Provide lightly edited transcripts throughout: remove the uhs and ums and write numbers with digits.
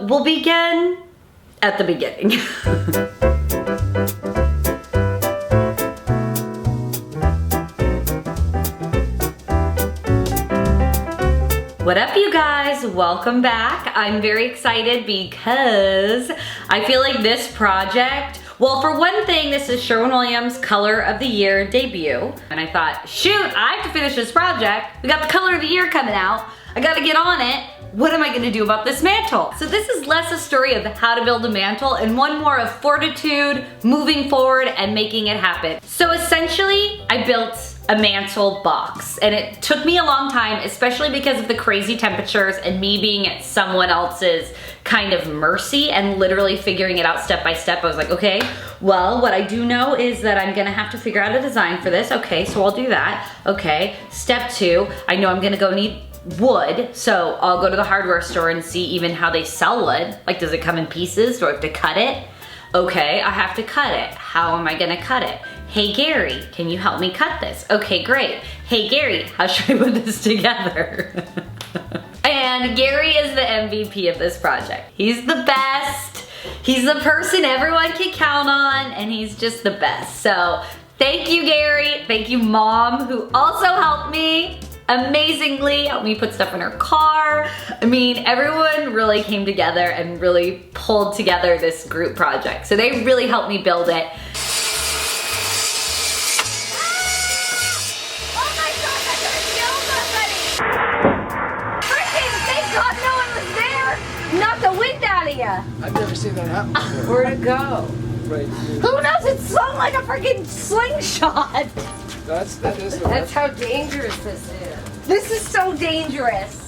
we'll begin at the beginning. What up, you guys? Welcome back. I'm very excited because I feel like this project, well, for one thing, this is Sherwin-Williams Color of the Year debut. And I thought, shoot, I have to finish this project. We got the Color of the Year coming out. I gotta get on it. What am I gonna do about this mantle? So this is less a story of how to build a mantle and one more of fortitude, moving forward and making it happen. So essentially, I built a mantle box, and it took me a long time, especially because of the crazy temperatures and me being at someone else's kind of mercy and literally figuring it out step by step. I was like, okay, well, what I do know is that I'm gonna have to figure out a design for this. Okay, so I'll do that. Okay, step 2, I know I'm gonna go need wood, so I'll go to the hardware store and see even how they sell wood. Like, does it come in pieces? Do I have to cut it? Okay, I have to cut it. How am I gonna cut it? Hey Gary, can you help me cut this? Okay, great. Hey Gary, how should I put this together? And Gary is the MVP of this project. He's the best. He's the person everyone can count on, and he's just the best. So thank you, Gary. Thank you, Mom, who also helped me amazingly, helped me put stuff in her car. I mean, everyone really came together and really pulled together this group project. So they really helped me build it. I've never seen that happen before. Where'd it go? Right here. Who knows? It swung like a freaking slingshot. That's how dangerous this is. This is so dangerous.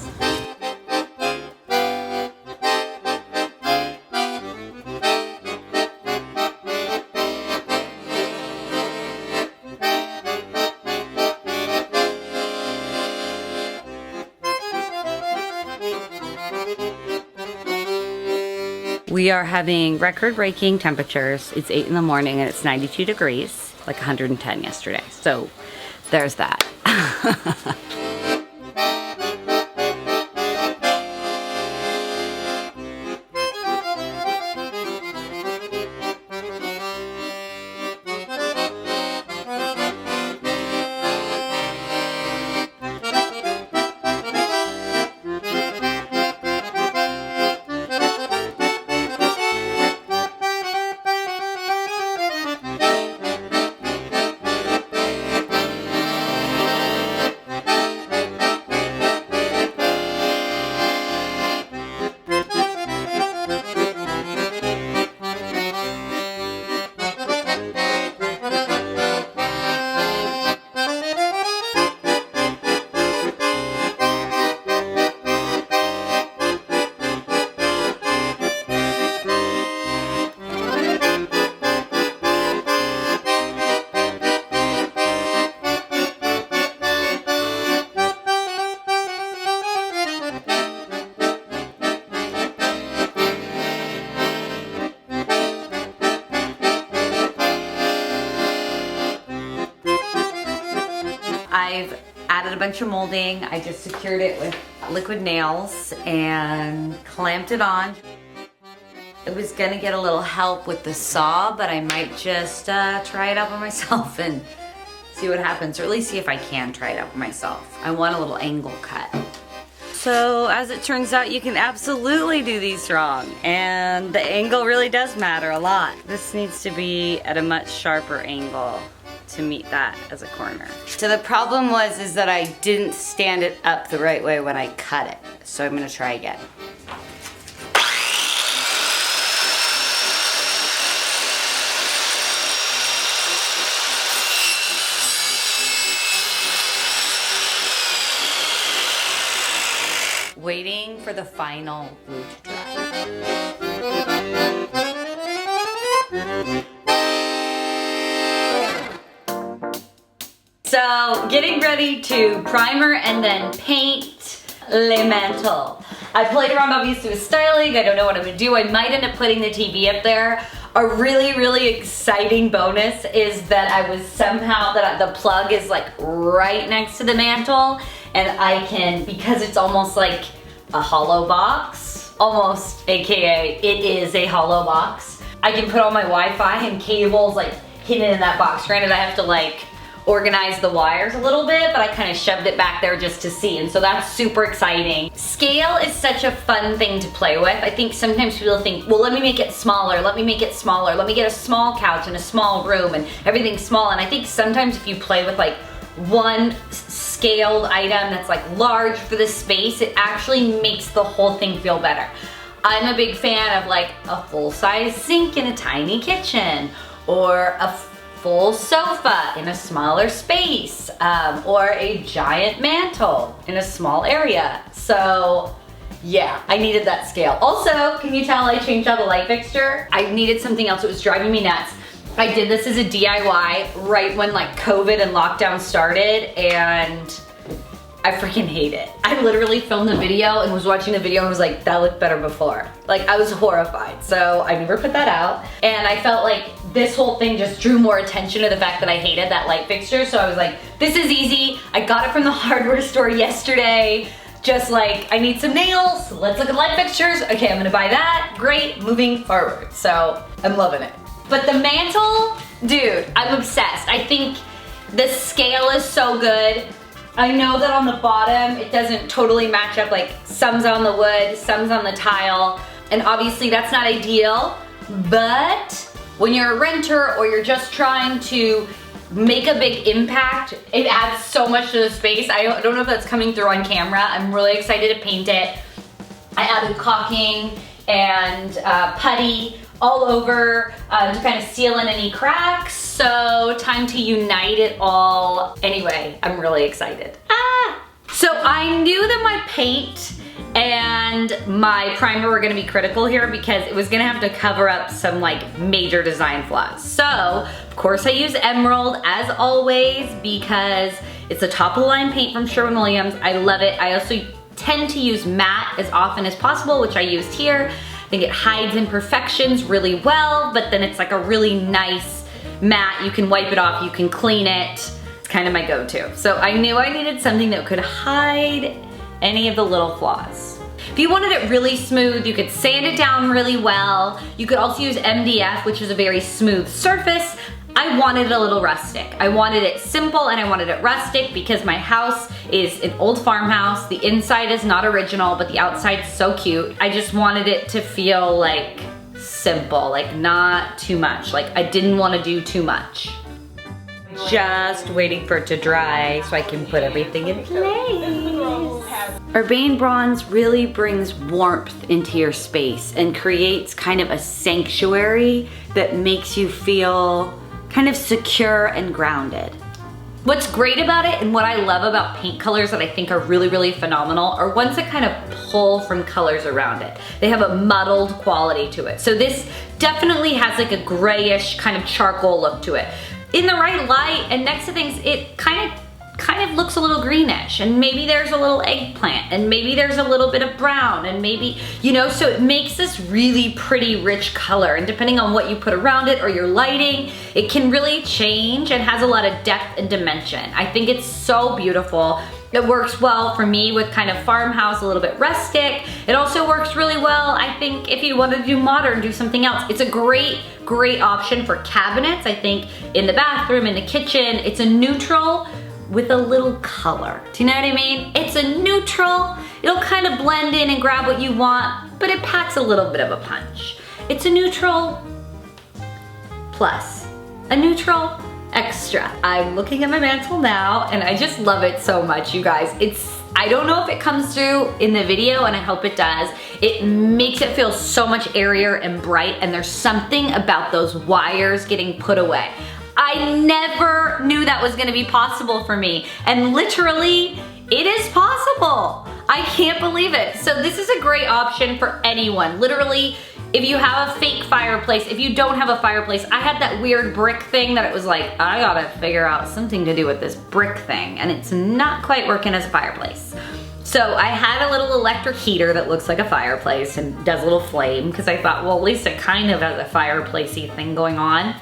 We are having record-breaking temperatures. It's 8 in the morning and it's 92 degrees, like 110 yesterday. So there's that. I've added a bunch of molding. I just secured it with liquid nails and clamped it on. I was gonna get a little help with the saw, but I might just try it out by myself and see what happens, or at least see if I can try it out by myself. I want a little angle cut. So as it turns out, you can absolutely do these wrong, and the angle really does matter a lot. This needs to be at a much sharper angle to meet that as a corner. So the problem is that I didn't stand it up the right way when I cut it. So I'm gonna try again. Waiting for the final glue to dry. So getting ready to primer and then paint le mantle. I played around obviously with styling. I don't know what I'm gonna do. I might end up putting the TV up there. A really exciting bonus is that I was somehow, the plug is like right next to the mantle, and I can, because it's almost like a hollow box, almost AKA it is a hollow box. I can put all my Wi-Fi and cables like hidden in that box. Granted, I have to like organize the wires a little bit, but I kind of shoved it back there just to see, and so that's super exciting. Scale is such a fun thing to play with. I think sometimes people think, well, let me make it smaller, let me make it smaller, let me get a small couch in a small room and everything's small, and I think sometimes if you play with like one scaled item that's like large for the space, it actually makes the whole thing feel better. I'm a big fan of like a full-size sink in a tiny kitchen, or a full sofa in a smaller space, or a giant mantle in a small area. So yeah, I needed that scale. Also, can you tell I changed out the light fixture? I needed something else. It was driving me nuts. I did this as a DIY right when like COVID and lockdown started, and I freaking hate it. I literally filmed the video and was watching the video and was like, that looked better before. Like, I was horrified. So I never put that out. And I felt like this whole thing just drew more attention to the fact that I hated that light fixture. So I was like, this is easy. I got it from the hardware store yesterday. Just like, I need some nails. Let's look at light fixtures. Okay, I'm gonna buy that. Great, moving forward. So I'm loving it. But the mantle, dude, I'm obsessed. I think the scale is so good. I know that on the bottom, it doesn't totally match up, like some's on the wood, some's on the tile, and obviously that's not ideal, but when you're a renter or you're just trying to make a big impact, it adds so much to the space. I don't know if that's coming through on camera. I'm really excited to paint it. I added caulking and putty all over to kind of seal in any cracks. So time to unite it all. Anyway, I'm really excited. So I knew that my paint and my primer were gonna be critical here because it was gonna have to cover up some like major design flaws. So of course I use Emerald as always because it's a top of the line paint from Sherwin-Williams. I love it. I also tend to use matte as often as possible, which I used here. I think it hides imperfections really well, but then it's like a really nice matte. You can wipe it off, you can clean it. It's kind of my go-to. So I knew I needed something that could hide any of the little flaws. If you wanted it really smooth, you could sand it down really well. You could also use MDF, which is a very smooth surface. I wanted it a little rustic. I wanted it simple and I wanted it rustic because my house is an old farmhouse. The inside is not original, but the outside's so cute. I just wanted it to feel like simple, like not too much. Like I didn't want to do too much. Just waiting for it to dry so I can put everything in place. Urbane Bronze really brings warmth into your space and creates kind of a sanctuary that makes you feel kind of secure and grounded. What's great about it and what I love about paint colors that I think are really, really phenomenal are ones that kind of pull from colors around it. They have a muddled quality to it. So this definitely has like a grayish kind of charcoal look to it. In the right light and next to things, it kind of looks a little greenish, and maybe there's a little eggplant, and maybe there's a little bit of brown, and maybe, you know, so it makes this really pretty rich color, and depending on what you put around it or your lighting, it can really change and has a lot of depth and dimension. I think it's so beautiful. It works well for me with kind of farmhouse, a little bit rustic. It also works really well, I think, if you want to do modern, do something else. It's a great option for cabinets, I think, in the bathroom, in the kitchen. It's a neutral with a little color. Do you know what I mean? It's a neutral. It'll kind of blend in and grab what you want, but it packs a little bit of a punch. It's a neutral plus, a neutral extra. I'm looking at my mantle now and I just love it so much, you guys. I don't know if it comes through in the video, and I hope it does. It makes it feel so much airier and bright, and there's something about those wires getting put away. I never knew that was gonna be possible for me, and literally, it is possible. I can't believe it. So this is a great option for anyone. Literally, if you have a fake fireplace, if you don't have a fireplace, I had that weird brick thing that it was like, I gotta figure out something to do with this brick thing, and it's not quite working as a fireplace. So I had a little electric heater that looks like a fireplace and does a little flame, because I thought, well, at least it kind of has a fireplacey thing going on.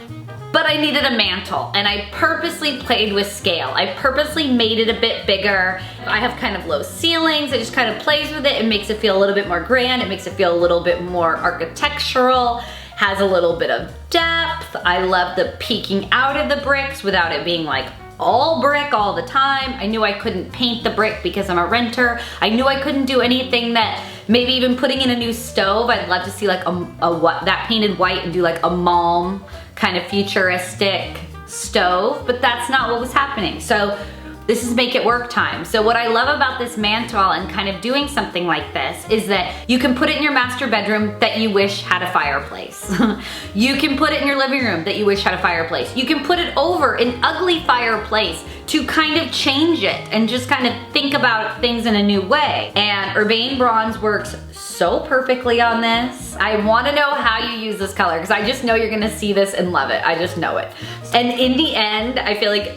but I needed a mantle, and I purposely played with scale. I purposely made it a bit bigger. I have kind of low ceilings. It just kind of plays with it. It makes it feel a little bit more grand. It makes it feel a little bit more architectural, has a little bit of depth. I love the peeking out of the bricks without it being like all brick all the time. I knew I couldn't paint the brick because I'm a renter. I knew I couldn't do anything that, maybe even putting in a new stove. I'd love to see like that painted white and do like a Malm kind of futuristic stove, but that's not what was happening. So this is make it work time. So what I love about this mantle and kind of doing something like this is that you can put it in your master bedroom that you wish had a fireplace. You can put it in your living room that you wish had a fireplace. You can put it over an ugly fireplace to kind of change it and just kind of think about things in a new way. And Urbane Bronze works so perfectly on this. I wanna know how you use this color because I just know you're gonna see this and love it. I just know it. And in the end, I feel like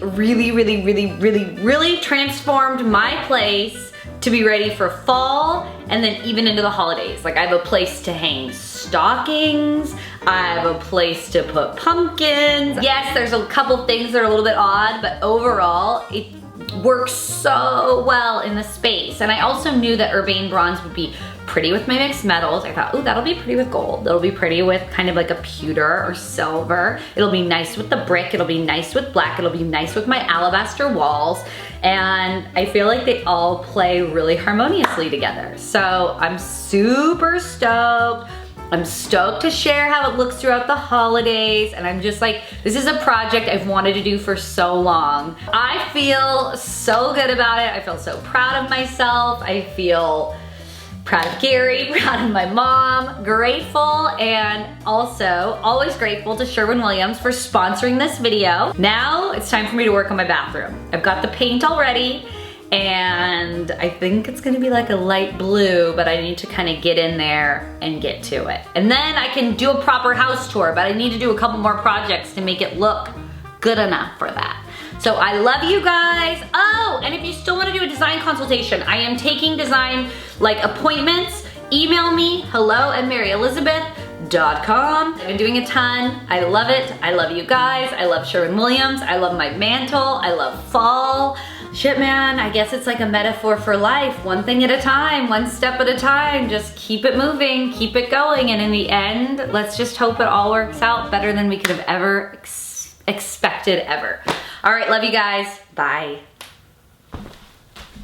really transformed my place to be ready for fall and then even into the holidays. Like I have a place to hang stockings. I have a place to put pumpkins. Yes, there's a couple things that are a little bit odd, but overall, it works so well in the space. And I also knew that Urbane Bronze would be pretty with my mixed metals. I thought, ooh, that'll be pretty with gold. That'll be pretty with kind of like a pewter or silver. It'll be nice with the brick. It'll be nice with black. It'll be nice with my alabaster walls. And I feel like they all play really harmoniously together. So I'm super stoked. I'm stoked to share how it looks throughout the holidays, and I'm just like, this is a project I've wanted to do for so long. I feel so good about it. I feel so proud of myself. I feel proud of Gary, proud of my mom, grateful, and also always grateful to Sherwin-Williams for sponsoring this video. Now it's time for me to work on my bathroom. I've got the paint already, and I think it's gonna be like a light blue, but I need to kind of get in there and get to it. And then I can do a proper house tour, but I need to do a couple more projects to make it look good enough for that. So I love you guys. Oh, and if you still wanna do a design consultation, I am taking design like appointments. Email me, hello@maryelizabeth.com. I've been doing a ton. I love it. I love you guys. I love Sherwin-Williams. I love my mantle. I love fall. Shit, man, I guess it's like a metaphor for life. One thing at a time, one step at a time. Just keep it moving, keep it going. And in the end, let's just hope it all works out better than we could have ever expected ever. All right, love you guys. Bye.